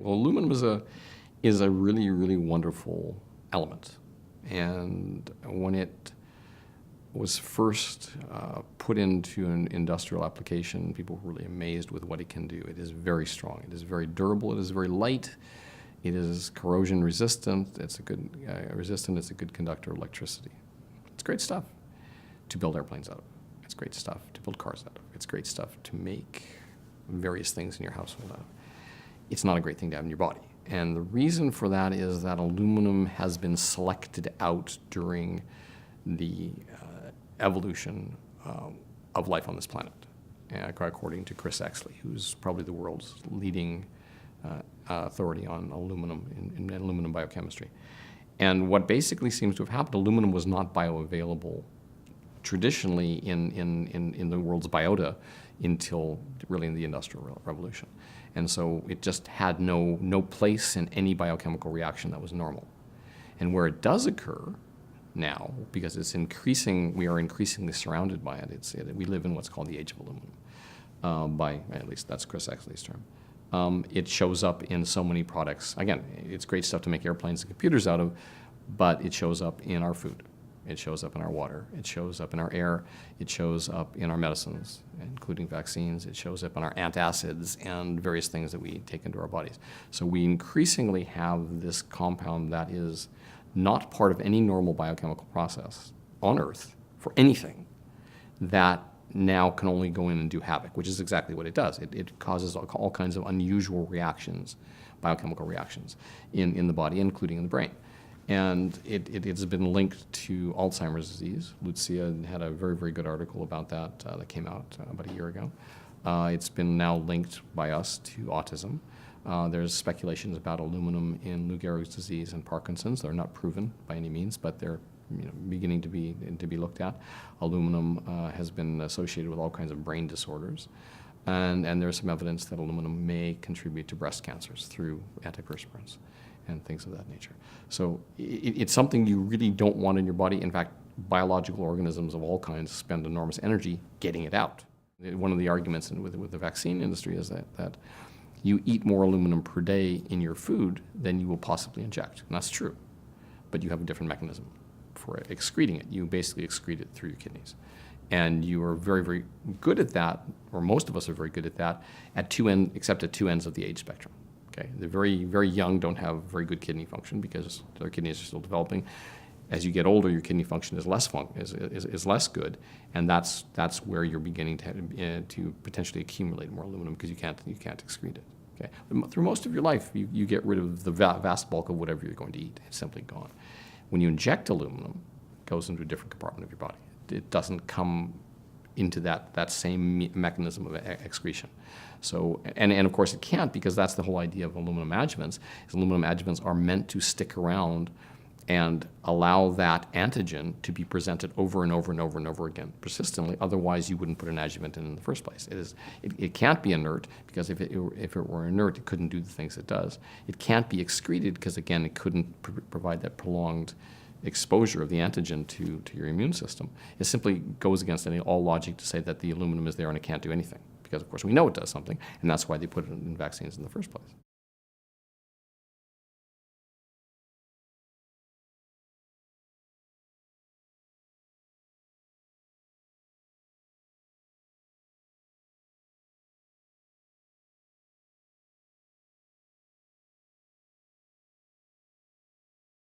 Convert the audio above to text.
Well, aluminum is a really, really wonderful element. And when it was first put into an industrial application, people were really amazed with what it can do. It is very strong. It is very durable. It is very light. It is corrosion resistant. It's a good It's a good conductor of electricity. It's great stuff to build airplanes out of. It's great stuff to build cars out of. It's great stuff to make various things in your household out of. It's not a great thing to have in your body. And the reason for that is that aluminum has been selected out during the evolution of life on this planet, according to Chris Exley, who's probably the world's leading authority on aluminum in aluminum biochemistry. And what basically seems to have happened, aluminum was not bioavailable traditionally in the world's biota until really in the Industrial Revolution. And so it just had no place in any biochemical reaction that was normal. And where it does occur now, because we are increasingly surrounded by it, we live in what's called the age of aluminum, at least that's Chris Exley's term. It shows up in so many products. Again, it's great stuff to make airplanes and computers out of, but it shows up in our food. It shows up in our water. It shows up in our air. It shows up in our medicines, including vaccines. It shows up in our antacids and various things that we take into our bodies. So we increasingly have this compound that is not part of any normal biochemical process on Earth for anything that now can only go in and do havoc, which is exactly what it does. It causes all kinds of unusual reactions, biochemical reactions in the body, including in the brain. And it's been linked to Alzheimer's disease. Lucia had a very, very good article about that that came out about a year ago. It's been now linked by us to autism. There's speculations about aluminum in Lou Gehrig's disease and Parkinson's. They're not proven by any means, but they're beginning to be looked at. Aluminum has been associated with all kinds of brain disorders. And there's some evidence that aluminum may contribute to breast cancers through antiperspirants and things of that nature. So it's something you really don't want in your body. In fact, biological organisms of all kinds spend enormous energy getting it out. One of the arguments with the vaccine industry is that you eat more aluminum per day in your food than you will possibly inject. And that's true, but you have a different mechanism for excreting it. You basically excrete it through your kidneys. And you are very, very good at that, or most of us are very good at that, except at two ends of the age spectrum. Okay? The very, very young don't have very good kidney function because their kidneys are still developing. As you get older, your kidney function is less good, and that's where you're beginning to potentially accumulate more aluminum because you can't excrete it. Okay? But through most of your life, you get rid of the vast bulk of whatever you're going to eat. It's simply gone. When you inject aluminum, it goes into a different compartment of your body. It doesn't come into that same mechanism of excretion. So, and of course it can't, because that's the whole idea of aluminum adjuvants. Aluminum adjuvants are meant to stick around and allow that antigen to be presented over and over and over and over again persistently. Otherwise, you wouldn't put an adjuvant in the first place. It can't be inert, because if it were inert, it couldn't do the things it does. It can't be excreted because, again, it couldn't provide that prolonged exposure of the antigen to your immune system. It simply goes against all logic to say that the aluminum is there and it can't do anything, because of course we know it does something, and that's why they put it in vaccines in the first place.